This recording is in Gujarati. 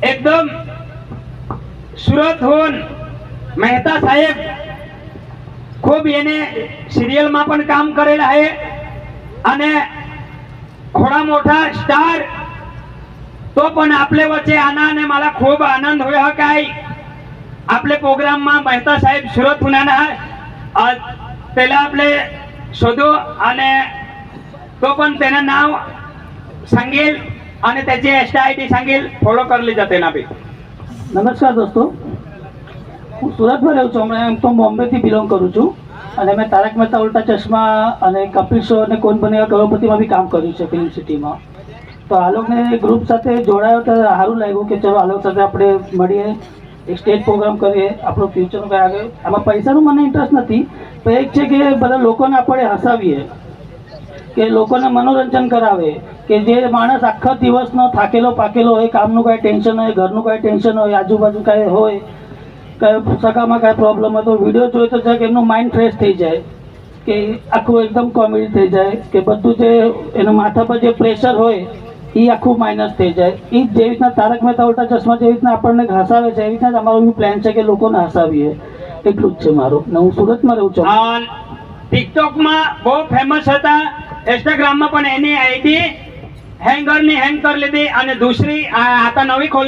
एकदम સુરતહून મહેતા સાહેબ ખૂબ એને સિરિયલમાં પણ કામ કરેલા છે અને ઘોડા મોટા સ્ટાર તો પણ આપણે વચ્ચે આના અને મારા ખૂબ આનંદ હોય હકાય આપણે પ્રોગ્રામમાં મહેતા સાહેબ સુરત હુનાના પહેલા આપણે શોધો અને તો પણ તેના નામ सांगेल અને त्याची STID सांगेल फॉलो करली जाते ना बी। નમસ્કાર દોસ્તો, હું સુરતમાં રહું છું. હમણાં એમ તો બોમ્બેથી બિલોંગ કરું છું અને મેં તારક મહેતા ઉલ્ટા ચશ્મા અને કપિલ શો અને કોણ બનેગા કરોડપતિમાં બી કામ કર્યું છે ફિલ્મ સિટીમાં. તો આ લોકોને ગ્રુપ સાથે જોડાયો તો સારું લાગ્યું કે ચલો આ લોકો સાથે આપણે મળીએ, એક સ્ટેજ પ્રોગ્રામ કરીએ, આપણું ફ્યુચરનું કંઈ આગળ. આમાં પૈસાનું મને ઇન્ટરેસ્ટ નથી, પણ એક છે કે બધા લોકોને આપણે હસાવીએ, કે લોકોને મનોરંજન કરાવે, કે જે માણસ આખા દિવસનો થાકેલો પાકેલો હોય, કામનું કાંઈ ટેન્શન હોય, ઘરનું કાંઈ ટેન્શન હોય, આજુબાજુ કાંઈ હોય, કાંઈ સગામાં કાંઈ પ્રોબ્લેમ હોય, તો વિડીયો જોઈએ તો જરાક એમનું માઇન્ડ ફ્રેશ થઈ જાય, કે આખું એકદમ કોમેડી થઈ જાય, કે બધું જે એના માથા પર જે પ્રેશર હોય એ આખું માઇનસ થઈ જાય. એ જેવી રીતના તારક મહેતા ઉલ્ટા ચશ્મા જેવી રીતના આપણને હસાવે છે, એવી રીતના જ અમારો પ્લાન છે કે લોકોને હસાવીએ. એટલું જ છે મારું. ને હું સુરતમાં રહું છું. ટિકટોકમાં બહુ ફેમસ હતા, ઇન્સ્ટાગ્રામમાં પણ એની આઈડી હેંગ કરી લીધી અને દૂસરી आता नवी खोल